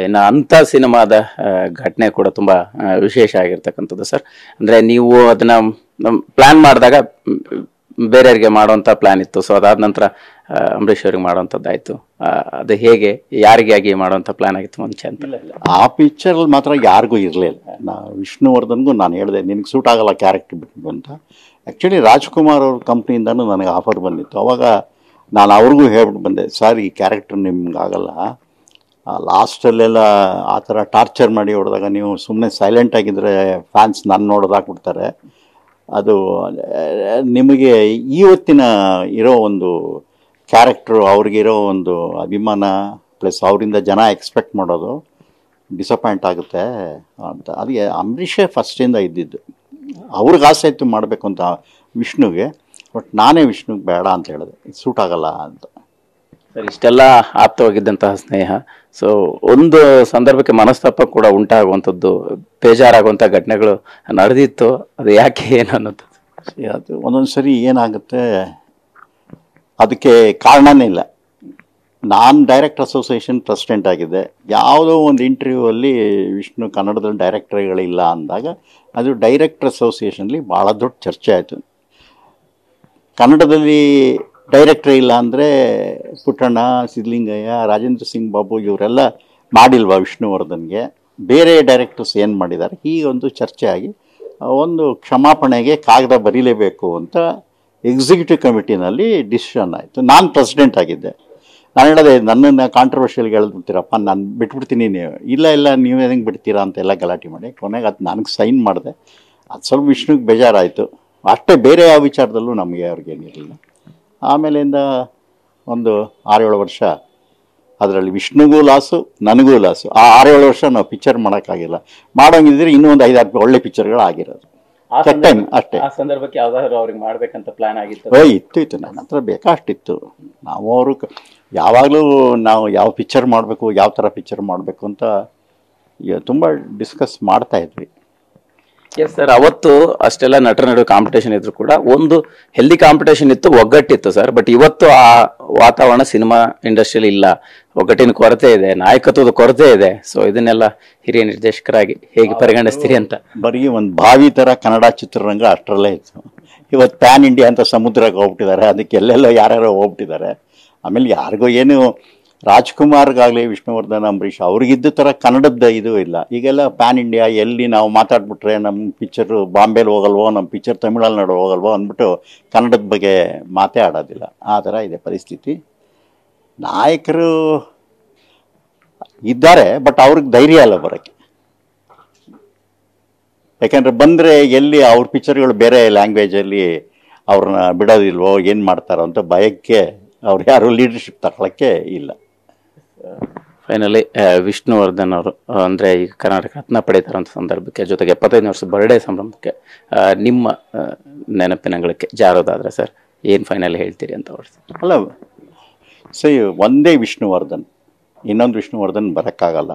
ಇನ್ನು ಅಂಥ ಸಿನಿಮಾದ ಘಟನೆ ಕೂಡ ತುಂಬಾ ವಿಶೇಷ ಆಗಿರ್ತಕ್ಕಂಥದ್ದು ಸರ್. ಅಂದ್ರೆ ನೀವು ಅದನ್ನ ಪ್ಲಾನ್ ಮಾಡಿದಾಗ ಬೇರೆಯವರಿಗೆ ಮಾಡುವಂತ ಪ್ಲಾನ್ ಇತ್ತು. ಸೊ ಅದಾದ ನಂತರ ಅಂಬರೀಷ್ ಅವ್ರಿಗೆ ಮಾಡುವಂಥದ್ದಾಯ್ತು. ಅದು ಹೇಗೆ ಯಾರಿಗಾಗಿ ಮಾಡುವಂಥ ಪ್ಲಾನ್ ಆಗಿತ್ತು ಮುಂಚೆ ಅಂತ? ಆ ಪಿಕ್ಚರಲ್ಲಿ ಮಾತ್ರ ಯಾರಿಗೂ ಇರಲಿಲ್ಲ. ವಿಷ್ಣುವರ್ಧನ್ಗೂ ನಾನು ಹೇಳಿದೆ ನಿನಗೆ ಸೂಟ್ ಆಗಲ್ಲ ಕ್ಯಾರೆಕ್ಟರ್ ಬಿಟ್ಟು ಅಂತ. ಆ್ಯಕ್ಚುಲಿ ರಾಜ್ಕುಮಾರ್ ಅವ್ರ ಕಂಪ್ನಿಯಿಂದನೂ ನನಗೆ ಆಫರ್ ಬಂದಿತ್ತು. ಅವಾಗ ನಾನು ಅವ್ರಿಗೂ ಹೇಳ್ಬಿಟ್ಟು ಬಂದೆ, ಸರ್ ಈ ಕ್ಯಾರೆಕ್ಟರ್ ನಿಮ್ಗೆ ಆಗಲ್ಲ, ಲಾಸ್ಟಲ್ಲೆಲ್ಲ ಆ ಥರ ಟಾರ್ಚರ್ ಮಾಡಿ ಹೊಡೆದಾಗ ನೀವು ಸುಮ್ಮನೆ ಸೈಲೆಂಟ್ ಆಗಿದ್ದರೆ ಫ್ಯಾನ್ಸ್ ನಾನು ನೋಡೋದಾಕ್ಬಿಡ್ತಾರೆ. ಅದು ನಿಮಗೆ ಇವತ್ತಿನ ಇರೋ ಒಂದು ಕ್ಯಾರೆಕ್ಟ್ರು, ಅವ್ರಿಗಿರೋ ಒಂದು ಅಭಿಮಾನ ಪ್ಲಸ್ ಅವರಿಂದ ಜನ ಎಕ್ಸ್ಪೆಕ್ಟ್ ಮಾಡೋದು ಡಿಸಪಾಯಿಂಟ್ ಆಗುತ್ತೆ ಅಂತ. ಅದಕ್ಕೆ ಅಂಬರೀಷೇ ಫಸ್ಟಿಂದ ಇದ್ದಿದ್ದು. ಅವ್ರಿಗೆ ಆಸೆ ಇತ್ತು ಮಾಡಬೇಕು ಅಂತ ವಿಷ್ಣುಗೆ, ಬಟ್ ನಾನೇ ವಿಷ್ಣುಗೆ ಬೇಡ ಅಂತ ಹೇಳಿದೆ, ಇದು ಸೂಟ್ ಆಗಲ್ಲ ಅಂತ. ಸರ್, ಇಷ್ಟೆಲ್ಲ ಆಪ್ತವಾಗಿದ್ದಂತಹ ಸ್ನೇಹ, ಸೊ ಒಂದು ಸಂದರ್ಭಕ್ಕೆ ಮನಸ್ತಾಪ ಕೂಡ ಉಂಟಾಗುವಂಥದ್ದು, ಬೇಜಾರಾಗುವಂಥ ಘಟನೆಗಳು ನಡೆದಿತ್ತು. ಅದು ಯಾಕೆ ಏನು ಅನ್ನೋದು ಅದು ಒಂದೊಂದು ಸರಿ ಏನಾಗುತ್ತೆ ಅದಕ್ಕೆ ಕಾರಣನೇ ಇಲ್ಲ. ನಾನು ಡೈರೆಕ್ಟರ್ ಅಸೋಸಿಯೇಷನ್ ಪ್ರೆಸಿಡೆಂಟ್ ಆಗಿದ್ದೆ. ಯಾವುದೋ ಒಂದು ಇಂಟರ್ವ್ಯೂವಲ್ಲಿ ವಿಷ್ಣು ಕನ್ನಡದಲ್ಲಿ ಡೈರೆಕ್ಟರ್ಗಳಿಲ್ಲ ಅಂದಾಗ ಅದು ಡೈರೆಕ್ಟರ್ ಅಸೋಸಿಯೇಷನ್ಲಿ ಭಾಳ ದೊಡ್ಡ ಚರ್ಚೆ ಆಯಿತು. ಕನ್ನಡದಲ್ಲಿ ಡೈರೆಕ್ಟ್ರೇ ಇಲ್ಲ ಅಂದರೆ ಪುಟ್ಟಣ್ಣ, ಸಿದ್ಧಲಿಂಗಯ್ಯ, ರಾಜೇಂದ್ರ ಸಿಂಗ್ ಬಾಬು ಇವರೆಲ್ಲ ಮಾಡಿಲ್ವಾ ವಿಷ್ಣುವರ್ಧನ್ಗೆ, ಬೇರೆ ಡೈರೆಕ್ಟರ್ಸ್ ಏನು ಮಾಡಿದ್ದಾರೆ, ಹೀಗೊಂದು ಚರ್ಚೆ ಆಗಿ ಒಂದು ಕ್ಷಮಾಪಣೆಗೆ ಕಾಗದ ಬರೀಲೇಬೇಕು ಅಂತ ಎಕ್ಸಿಕ್ಯೂಟಿವ್ ಕಮಿಟಿನಲ್ಲಿ ಡಿಸಿಷನ್ ಆಯಿತು. ನಾನು ಪ್ರೆಸಿಡೆಂಟ್ ಆಗಿದ್ದೆ. ನಾನು ಹೇಳಿದೆ, ನನ್ನನ್ನು ಕಾಂಟ್ರವರ್ಷಿಯಲ್ಗೆ ಎಳೆದ್ಬಿಡ್ತೀರಪ್ಪ, ನಾನು ಬಿಟ್ಬಿಡ್ತೀನಿ, ನೀವು ಇಲ್ಲ ನೀವು ಹೆಂಗೆ ಬಿಡ್ತೀರಾ ಅಂತೆಲ್ಲ ಗಲಾಟೆ ಮಾಡಿ ಕೊನೆಗೆ ಅದು ನನಗೆ ಸೈನ್ ಮಾಡಿದೆ. ಅದು ಸ್ವಲ್ಪ ವಿಷ್ಣುಗೆ ಬೇಜಾರಾಯಿತು ಅಷ್ಟೇ, ಬೇರೆ ಯಾವ ವಿಚಾರದಲ್ಲೂ ನಮಗೆ ಅವ್ರಿಗೇನಿರಲಿಲ್ಲ. ಆಮೇಲಿಂದ ಒಂದು 6-7 ವರ್ಷ ಅದರಲ್ಲಿ ವಿಷ್ಣುಗೂ ಲಾಸು, ನನಗೂ ಲಾಸು. ಆ 6-7 ವರ್ಷ ನಾವು ಪಿಕ್ಚರ್ ಮಾಡೋಕ್ಕಾಗಿಲ್ಲ. ಮಾಡೋಂಗಿದ್ರೆ ಇನ್ನೂ ಒಂದು 5-6 ಒಳ್ಳೆ ಪಿಕ್ಚರ್ಗಳು ಆಗಿರೋದು ಟೈಮ್ ಅಷ್ಟೇ. ಆ ಸಂದರ್ಭಕ್ಕೆ ಯಾವ್ದಾದ್ರು ಅವ್ರಿಗೆ ಮಾಡ್ಬೇಕಂತ ಪ್ಲಾನ್ ಆಗಿತ್ತು? ಇತ್ತು ನನ್ನ ಹತ್ರ ಬೇಕಾಷ್ಟಿತ್ತು. ನಾವು ಅವರು ಯಾವಾಗಲೂ ನಾವು ಯಾವ ಪಿಕ್ಚರ್ ಮಾಡಬೇಕು, ಯಾವ ಥರ ಪಿಕ್ಚರ್ ಮಾಡಬೇಕು ಅಂತ ತುಂಬ ಡಿಸ್ಕಸ್ ಮಾಡ್ತಾ ಇದ್ವಿ. ಎಸ್ ಸರ್, ಅವತ್ತು ಅಷ್ಟೆಲ್ಲ ನಟರ ನಡುವೆ ಕಾಂಪಿಟೇಷನ್ ಇದ್ರು ಕೂಡ ಒಂದು ಹೆಲ್ದಿ ಕಾಂಪಿಟೇಷನ್ ಇತ್ತು, ಒಗ್ಗಟ್ಟಿತ್ತು ಸರ್. ಬಟ್ ಇವತ್ತು ಆ ವಾತಾವರಣ ಸಿನಿಮಾ ಇಂಡಸ್ಟ್ರಿಯಲ್ಲಿ ಇಲ್ಲ. ಒಗ್ಗಟ್ಟಿನ ಕೊರತೆ ಇದೆ, ನಾಯಕತ್ವದ ಕೊರತೆ ಇದೆ. ಸೊ ಇದನ್ನೆಲ್ಲ ಹಿರಿಯ ನಿರ್ದೇಶಕರಾಗಿ ಹೇಗೆ ಪರಿಗಣಿಸ್ತೀರಿ ಅಂತ? ಬರೀ ಒಂದು ಬಾವಿ ಥರ ಕನ್ನಡ ಚಿತ್ರರಂಗ ಅಷ್ಟರಲ್ಲೇ ಇತ್ತು. ಇವತ್ತು ಪ್ಯಾನ್ ಇಂಡಿಯಾ ಅಂತ ಸಮುದ್ರಕ್ಕೆ ಹೋಗ್ಬಿಟ್ಟಿದ್ದಾರೆ, ಅದಕ್ಕೆ ಎಲ್ಲೆಲ್ಲೋ ಯಾರ್ಯಾರೋ ಹೋಗ್ಬಿಟ್ಟಿದ್ದಾರೆ. ಆಮೇಲೆ ಯಾರಿಗೋ ಏನು ರಾಜ್ಕುಮಾರ್ಗಾಗಲಿ ವಿಷ್ಣುವರ್ಧನ್, ಅಂಬರೀಷ್ ಅವ್ರಿಗಿದ್ದ ಥರ ಕನ್ನಡದ ಇದು ಇಲ್ಲ. ಈಗೆಲ್ಲ ಪ್ಯಾನ್ ಇಂಡಿಯಾ, ಎಲ್ಲಿ ನಾವು ಮಾತಾಡ್ಬಿಟ್ರೆ ನಮ್ಮ ಪಿಕ್ಚರು ಬಾಂಬೆಲಿ ಹೋಗಲ್ವೋ, ನಮ್ಮ ಪಿಕ್ಚರ್ ತಮಿಳ್ನಾಡು ಹೋಗಲ್ವೋ ಅಂದ್ಬಿಟ್ಟು ಕನ್ನಡದ ಬಗ್ಗೆ ಮಾತೇ ಆಡೋದಿಲ್ಲ. ಆ ಥರ ಇದೆ ಪರಿಸ್ಥಿತಿ. ನಾಯಕರು ಇದ್ದಾರೆ, ಬಟ್ ಅವ್ರಿಗೆ ಧೈರ್ಯ ಅಲ್ಲ ಬರೋಕ್ಕೆ. ಯಾಕೆಂದರೆ ಬಂದರೆ ಎಲ್ಲಿ ಅವ್ರ ಪಿಕ್ಚರ್ಗಳು ಬೇರೆ ಲ್ಯಾಂಗ್ವೇಜಲ್ಲಿ ಅವ್ರನ್ನ ಬಿಡೋದಿಲ್ವೋ, ಏನು ಮಾಡ್ತಾರೋ ಅಂತ ಭಯಕ್ಕೆ ಅವ್ರು ಯಾರು ಲೀಡರ್ಶಿಪ್ ತಗೊಳ್ಳೋಕ್ಕೆ ಇಲ್ಲ. ಫೈನಲಿ ವಿಷ್ಣುವರ್ಧನ್ ಅವರು ಅಂದರೆ ಈಗ ಕರ್ನಾಟಕ ರತ್ನ ಪಡೀತಾರಂಥ ಸಂದರ್ಭಕ್ಕೆ, ಜೊತೆಗೆ 75 ವರ್ಷದ ಬರ್ಡೇ ಸಂಭ್ರಮಕ್ಕೆ ನಿಮ್ಮ ನೆನಪಿನಗಳಿಗೆ ಜಾರೋದಾದರೆ ಸರ್ ಏನು ಫೈನಲಿ ಹೇಳ್ತೀರಿ ಅಂತ ಅವ್ರು? ಅಲ್ಲ ಸರಿ, ಒಂದೇ ವಿಷ್ಣುವರ್ಧನ್, ಇನ್ನೊಂದು ವಿಷ್ಣುವರ್ಧನ್ ಬರೋಕ್ಕಾಗಲ್ಲ.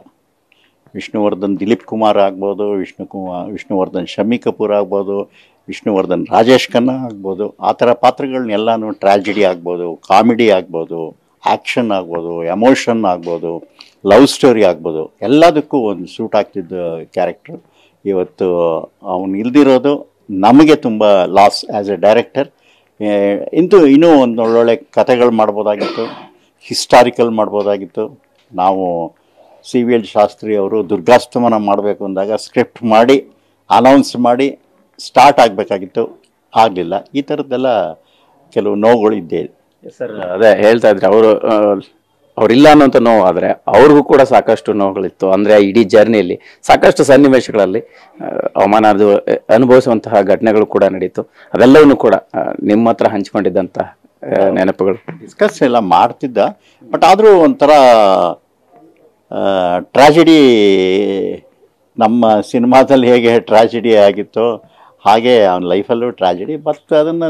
ವಿಷ್ಣುವರ್ಧನ್ ದಿಲೀಪ್ ಕುಮಾರ್ ಆಗ್ಬೋದು, ವಿಷ್ಣುವರ್ಧನ್ ಶಮ್ಮಿ ಕಪೂರ್ ಆಗ್ಬೋದು, ವಿಷ್ಣುವರ್ಧನ್ ರಾಜೇಶ್ ಖನ್ನಾ ಆಗ್ಬೋದು. ಆ ಥರ ಪಾತ್ರಗಳನ್ನೆಲ್ಲನೂ ಟ್ರ್ಯಾಜಿಡಿ ಆಗ್ಬೋದು, ಕಾಮಿಡಿ ಆಗ್ಬೋದು, ಆ್ಯಕ್ಷನ್ ಆಗ್ಬೋದು, ಎಮೋಷನ್ ಆಗ್ಬೋದು, ಲವ್ ಸ್ಟೋರಿ ಆಗ್ಬೋದು, ಎಲ್ಲದಕ್ಕೂ ಒಂದು ಸೂಟ್ ಆಗ್ತಿದ್ದ ಕ್ಯಾರೆಕ್ಟ್ರು. ಇವತ್ತು ಅವನು ಇಲ್ದಿರೋದು ನಮಗೆ ತುಂಬ ಲಾಸ್ ಆ್ಯಸ್ ಎ ಡೈರೆಕ್ಟರ್. ಇನ್ನೂ ಒಂದು ಒಳ್ಳೊಳ್ಳೆ ಕಥೆಗಳು ಮಾಡ್ಬೋದಾಗಿತ್ತು, ಹಿಸ್ಟಾರಿಕಲ್ ಮಾಡ್ಬೋದಾಗಿತ್ತು. ನಾವು CVL ಶಾಸ್ತ್ರಿ ಅವರು ದುರ್ಗಾಸ್ತಮನ ಮಾಡಬೇಕು ಅಂದಾಗ ಸ್ಕ್ರಿಪ್ಟ್ ಮಾಡಿ ಅನೌನ್ಸ್ ಮಾಡಿ ಸ್ಟಾರ್ಟ್ ಆಗಬೇಕಾಗಿತ್ತು, ಆಗಲಿಲ್ಲ. ಈ ಥರದ್ದೆಲ್ಲ ಕೆಲವು ನೋವುಗಳು ಇದ್ದೇ ಇದೆ ಸರ್. ಅದೇ ಹೇಳ್ತಾ ಇದ್ರೆ ಅವ್ರಿಲ್ಲ ಅನ್ನೋಂಥ ನೋವು, ಆದರೆ ಅವ್ರಿಗೂ ಕೂಡ ಸಾಕಷ್ಟು ನೋವುಗಳಿತ್ತು. ಅಂದರೆ ಇಡೀ ಜರ್ನಿಯಲ್ಲಿ ಸಾಕಷ್ಟು ಸನ್ನಿವೇಶಗಳಲ್ಲಿ ಅವಮಾನ ಅನುಭವಿಸುವಂತಹ ಘಟನೆಗಳು ಕೂಡ ನಡೀತು. ಅದೆಲ್ಲವನ್ನೂ ಕೂಡ ನಿಮ್ಮ ಹತ್ರ ಹಂಚ್ಕೊಂಡಿದ್ದಂತಹ ನೆನಪುಗಳು ಡಿಸ್ಕಸ್ ಎಲ್ಲ ಮಾಡ್ತಿದ್ದ. ಬಟ್ ಆದರೂ ಒಂಥರ ಟ್ರಾಜಿಡಿ, ನಮ್ಮ ಸಿನಿಮಾದಲ್ಲಿ ಹೇಗೆ ಟ್ರಾಜಿಡಿ ಆಗಿತ್ತೋ ಹಾಗೆ ಅವನ ಲೈಫಲ್ಲೂ ಟ್ರಾಜಿಡಿ. ಬಟ್ ಅದನ್ನು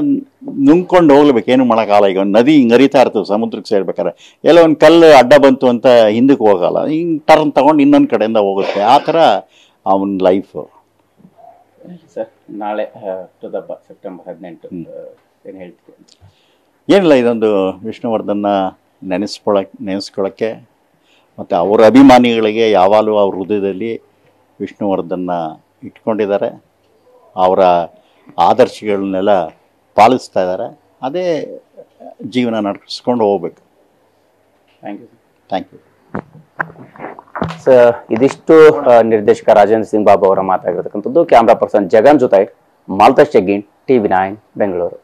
ನುಂಗ್ಕೊಂಡು ಹೋಗ್ಲೇಬೇಕು, ಏನು ಮಾಡೋಕ್ಕಾಗಲ್ಲ. ಈಗ ಒಂದು ನದಿ ಹಿಂಗೆ ಹರಿತಾ ಇರ್ತದೆ, ಸಮುದ್ರಕ್ಕೆ ಸೇರ್ಬೇಕಾದ್ರೆ ಎಲ್ಲ ಒಂದು ಕಲ್ಲು ಅಡ್ಡ ಬಂತು ಅಂತ ಹಿಂದಕ್ಕೆ ಹೋಗಲ್ಲ, ಹಿಂಗೆ ಟರ್ನ್ ತೊಗೊಂಡು ಇನ್ನೊಂದು ಕಡೆಯಿಂದ ಹೋಗುತ್ತೆ. ಆ ಥರ ಅವನ ಲೈಫು. ಸರ್, ನಾಳೆ ಹುಟ್ಟುಹಬ್ಬ ಸೆಪ್ಟೆಂಬರ್ 18 ಏನು ಹೇಳ್ತೀವಿ? ಏನಿಲ್ಲ, ಇದೊಂದು ವಿಷ್ಣುವರ್ಧನ್ನ ನೆನೆಸ್ಕೊಳ್ಳೋಕ್ಕೆ ಮತ್ತು ಅವರ ಅಭಿಮಾನಿಗಳಿಗೆ ಯಾವಾಗಲೂ ಅವ್ರ ಹೃದಯದಲ್ಲಿ ವಿಷ್ಣುವರ್ಧನ್ನ ಇಟ್ಕೊಂಡಿದ್ದಾರೆ. ಅವರ ಆದರ್ಶಗಳನ್ನೆಲ್ಲ ಪಾಲಿಸ್ತಾ ಇದ್ದಾರೆ. ಅದೇ ಜೀವನ ನಡೆಸ್ಕೊಂಡು ಹೋಗ್ಬೇಕು. Thank you. Thank you. ಇದಿಷ್ಟು ನಿರ್ದೇಶಕ ರಾಜೇಂದ್ರ ಸಿಂಗ್ ಬಾಬು ಅವರ ಮಾತಾಗಿರ್ತಕ್ಕಂಥದ್ದು. ಕ್ಯಾಮ್ರಾ ಪರ್ಸನ್ ಜಗನ್ ಜೊತೆ ಮಾಲ್ತೇಶ್ ಜಗ್ಗೀನ್, TV9 ಬೆಂಗಳೂರು.